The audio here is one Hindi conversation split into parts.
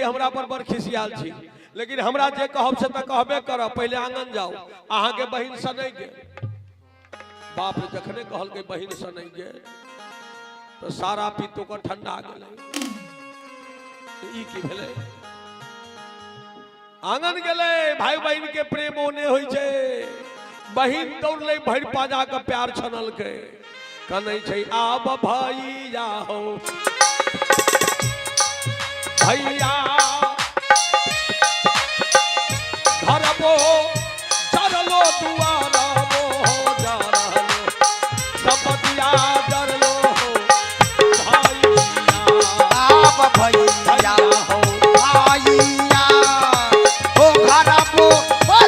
हमरा पर बड़ खिसियाल छी, लेकिन हमरा जे कहब से त कहबे करब। पहले आंगन जाओ, अहाँ के बहिन सनै गे। बाप रे जखने कहल के बहिन सनै गे तो सारा पीतो को ठंडा गेलै। ई की भेलै? आंगन गेलै, भाई बहन के प्रेम ओने होई छे। बहिन दौड़लै, भरि पाजा के प्यार छनल के, कनै छै आब भैया हो भैया। घरबो जरलो दुआरबो जरलो, सबदिया जरलो हो भैया। आब भैया हो भैया हो, घरबो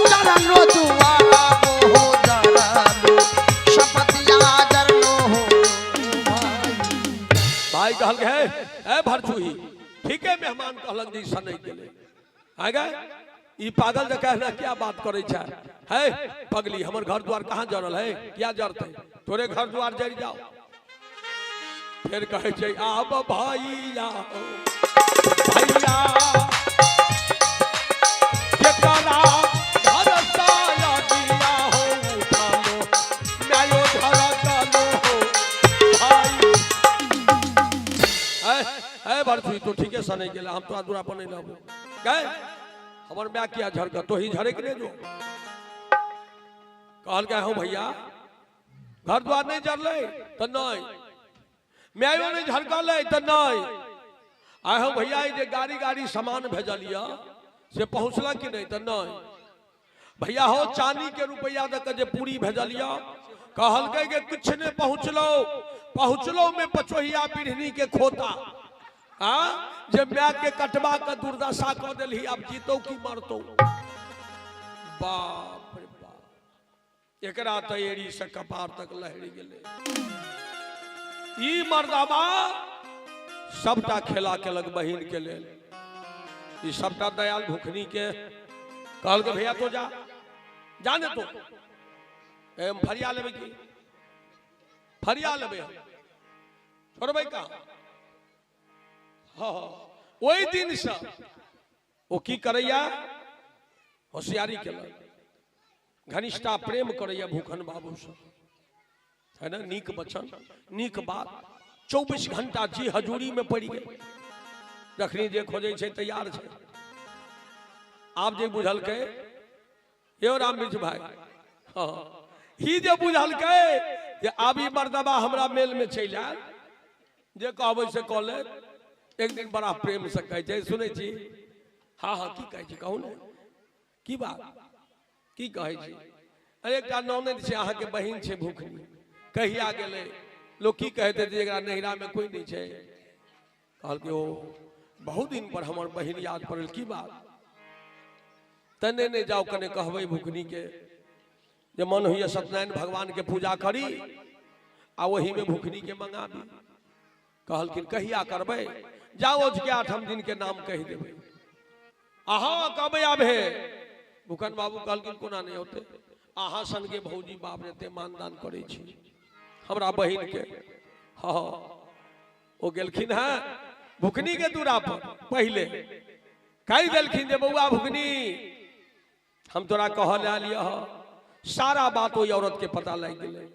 जरलो दुआरबो जरलो, सबदिया जरलो हो भाई। कहल है ए भरचुही, ठीक है मेहमान कहलन जी सनै गेलै। आगे ई पागल जे कहना क्या बात करे छा? है पगली, हमर घर द्वार कहाँ जरल है? क्या जरते? तोरे घर द्वार जर जाओ। फिर कहे छै आब भैया हो भैया। केकरा घर साया दिया हो उठालो, मायो धरकलो हो भाई। ए भरचुही तो ठीके सनै गेला, हम तोरा दूरा पर नहीं लाबो। गए हमर मैं किया झरका, तो ही झरे के नहीं जो। कहल गए हो भैया घर द्वार नहीं जरले तो नहीं, मैयो नहीं झरकले तो नहीं। आए हो भैया जे गाड़ी गाड़ी सामान भेजलिया से पहुंचला कि नहीं तो नहीं। भैया हो चांदी के रुपया दे के जे पूरी भेजलिया, कहल गए कि कुछ नहीं पहुंचलो, पहुंचलो में पचोहिया पीढ़नी के खोता। जे मैं के कटवा के दुर्दशा कर दिली, अब जीतो की मरतो। बाप रे बाप, एकरा तो एड़ी से कपार तक लहरी गेले। ई मर्दाबा सबटा खेला केलक बहिन के लेल। ई सबटा दयाल भुखनी के कहल के भैया तो जा जाने तो एम फरिया लेबे की फरिया लेबे छोड़बे का। हाँ वही दिन से वो की करैया होशियारी केलक, घनिष्ठा प्रेम करैया भूखन बाबू से, है ना? नीक वचन नीक बात 24 घंटा जी हजूरी में पड़ गए। जखनी जे खोजे छे तैयार छे। आप जे बुझल के यो राम मिर्च भाई, हाँ ही जे बुझल के जे आबी मर्दबा हमरा मेल में चल आयल, जे कहबै से कह ले। एक दिन बड़ा प्रेम से कहे सुने छी। हाँ हाँ की कहे कहू ने की बात की कहे छी? अरे एक ननद छे अहाँ के बहिन छे भूखनी, कहिया गेले लोग की कहते जे एकरा नहिरा में कोई नहीं छे। कहल के ओ बहुत दिन पर हमर बहिन याद पड़ल, की बात? तने ने जाओ कने कहबै भूखनी के जे मन हुई सत्यनारायण भगवान के पूजा करी आ वही में भूखनी के मंगाबी। कहलकिन कहिया करबै? जाओ के 8 दिन के नाम कह देवे। अहाँ कहबै आबे। भूखन बाबू कहलकिन कोना नहीं होते, अहाँ सन के भौजी बाप रे ते मानदान करे छी हमरा बहिन के। हाँ वो गेलखिन है भुखनी के दूरा पर, पहले कह दिलखिन जे बउआ भुखनी हम तोरा कहल आलिया सारा बात वही औरत के पता लग गए।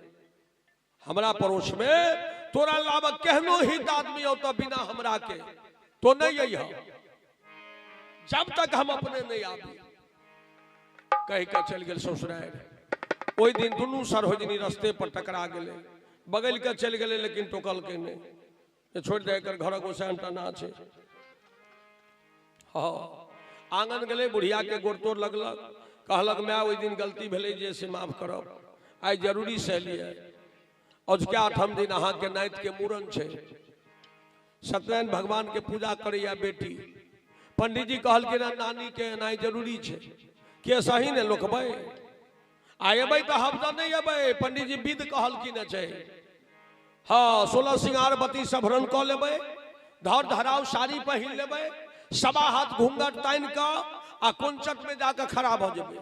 हमरा पड़ोस में तोरा लाभ केहनो हित आदमी हो तो बिना हमरा के तो नहीं है, जब तक हम अपने नहीं आबी। कह के चल गए ससुराल। ओई दिन दुनू सरोजनी रास्ते पर टकरा गए, बगल के चल गए लेकिन टोकल के नहीं, छोड़ दे कर घर गोसाइन टना छे। हाँ आंगन गले बुढ़िया के गोड़ तोड़ लगलक, कहलक मैं ओई दिन गलती भेले जे से माफ करब, आई जरूरी से लिए। और क्या 8 दिन अहाँ के नाइत के मूरन छे, सत्यनारायण भगवान के पूजा करैया बेटी। पंडित जी कहल के नानी के नाई जरूरी छे, के सही ने लोकबै आएबै तो हफ्ता नहीं अबै। पंडित जी विध कहल की न छे। हाँ 16 सिंगार बत्ती सभरन क लेबै, धर धराव साड़ी पहिन लेबै, सवा हाथ घूंघट तान का आ कुंचट में जाकर खड़ा भ जेबै।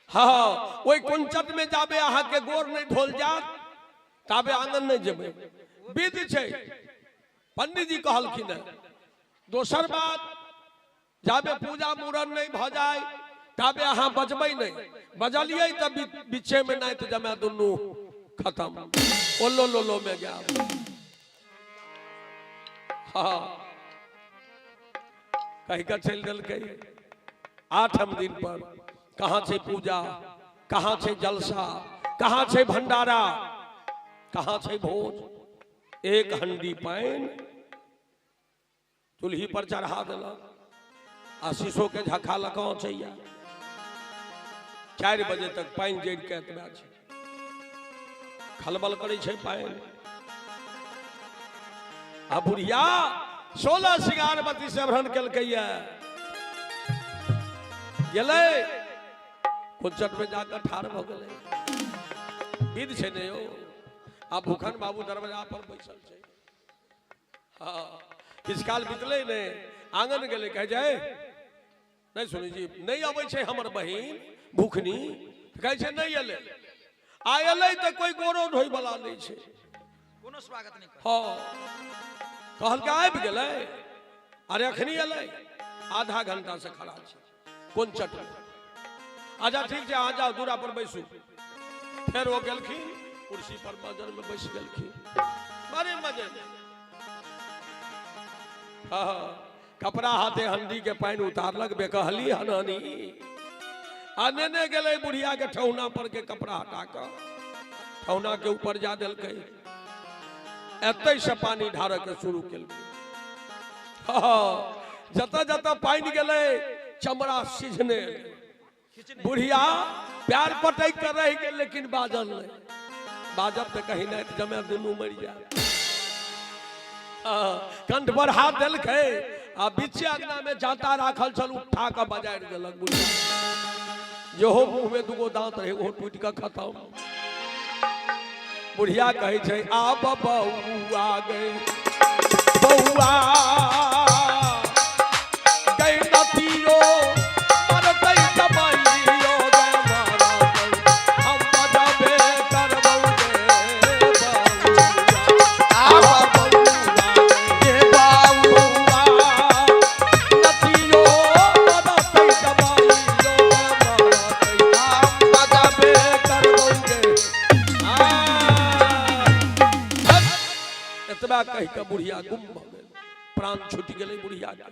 हाँ वही कुंचट में जाबे अहाँ के गोर नहीं ढोल जात ताबे आंगन नहीं जेबै, विध छे। पंडित जी कहलखिन। दोसर बात जाबे पूजा मूरन नहीं भ जाए ताबे अहाँ बजबै नहीं, बजलिए तब बीचे में नहीं तो जमे दुनू खत्म, ओलो लोलो में गया। हाँ कहीं का चल दिल के 8 दिन पर कहाँ से पूजा, कहाँ से जलसा, कहाँ से भंडारा, कहाँ से भोज। एक हंडी पानी चूल्ही पर चढ़ा दिला, आशीषों के झखा लगा चाहिए। 4 बजे तक पानी जड़ के एतबा छै, खलबल करे छै पानी। आ बुढ़िया 16 सिंगार बत्ती से भ्रन कलकैया गेलै, कुंचट में जाकर ठाड़ भ गेलै। विध छै ने यौ। आ भूखन बाबू दरवाजा पर बैसल छै। हाँ किस काल बीतले ने, आंगन गेले कह जाए नहीं सुनी जी नहीं अबै छै हमर बहिन भूखनी, कहे छै नहीं एले, आ एले तो कोई गोरो ढोई वाला नहीं छै, कोनो स्वागत नहीं कर। हाँ कहल के आबि गेलै, अरे अखनी एले, आधा घंटा से खड़ा छै कुंचट में। अच्छा ठीक है आ जाओ दूरा पर बैसू। फिर वो गेलखिन कुर्सी पर मजर में बैस गेलखिन, बड़े मजे में। हाँ कपड़ा हाथे हंडी के पानी उतारलक, बेकहली हनानी आने गेले बुढ़िया के ठौना पर के कपड़ा हटा कर ठौना के ऊपर जा दिलकै, एते से पानी ढारक के शुरू केलकै। हाँ जता जता पानी गेले चमड़ा सिझने, बुढ़िया प्यार पटक कर रह गए लेकिन बाजल नहीं, बाजब तो कहीं नहीं जमे दुनू मर जाए। कंठ पर हाथ दिल के आ बीचे अंगना में जाता राखल चल उठा के बजाय दिलक बुढ़िया। जो हो मुंह में दुगो दांत रहे वो टूट के खत्म। बुढ़िया कहे छै आब बउआ गए बउआ गए नथियो पर कई दबाइयो गे मारा हम बजाबे करबौ गे बउआ। आब बउआ गे बउआ नथियो पर कई दबाइयो गे मारा हम बजाबे करबौ गे। एतबा कह के बुढ़िया गुम भ गेल, प्राण छूट गेलै बुढ़िया के।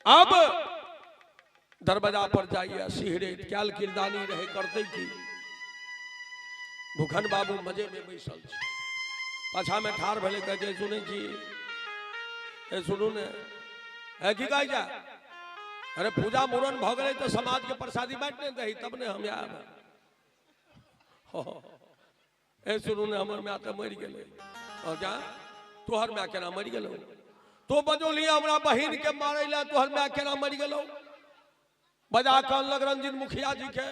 अब दरवाजा पर जाइए सिहरे क्याल किरदानी रहे करते की। भूखन बाबू मजे में बैसल छै, पाछा में ठाड़ भेले कहे सुने जी ए सुनू ने है की कहे जा, अरे पूजा मूरन भ गेलै तो समाज के प्रसादी बांट ने दही तब ने हम आब। ए सुनू ने हमर माँ तो मर गए, और क्या तोहर माँ केना मर गलो, तो बजोली हमरा बहिन के मारे ला तोहर माँ केना मर गलो। बजा कहलक रंजीत मुखिया जी के,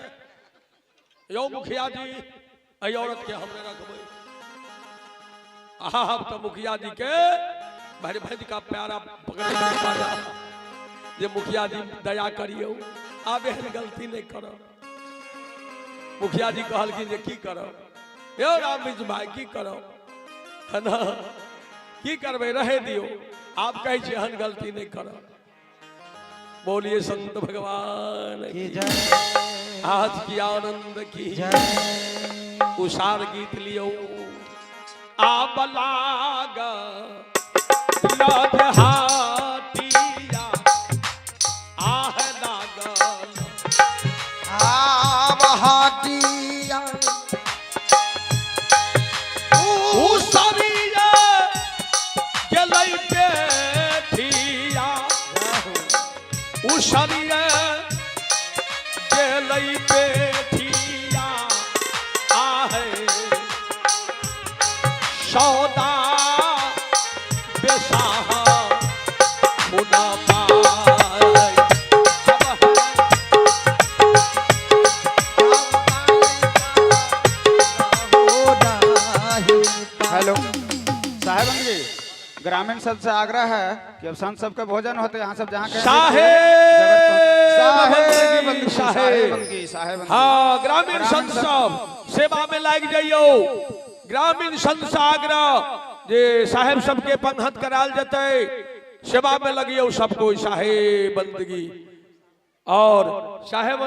यो मुखिया जी अई औरत के हमने रखबै। अब तो मुखिया जी के भर भज का प्यारा पकड़ के बाजा जे मुखिया जी दया करियो, आब एहन गलती नहीं करो। मुखिया जी कहलखिन जे की करो यो राम बिज भाई की करो है ना, की करबे रहे दियो, आप कहे छी हन गलती नहीं करो। बोलिए संत भगवान की जय, आज की आनंद की जय। उषार गीत लियो आप लागा लजहाटिया आह लागल आब हाटिया उसरिया गेलै पेठिया, उसरिया गेलै पेठिया आहे सौदा बेसाहा खुदा पाय। हेलो साहेबन जी, ग्रामीण सब से आग्रह है कि अब संत सबके भोजन होते यहाँ सब जहाँ हाँ ग्रामीण संत सब सेवा में लाग जाइयो। ग्रामीण संत से आग्रह जे साहेब सबके पंगत कराल जते, सेवा में लगी हो सबको साहेब बंदगी और साहेब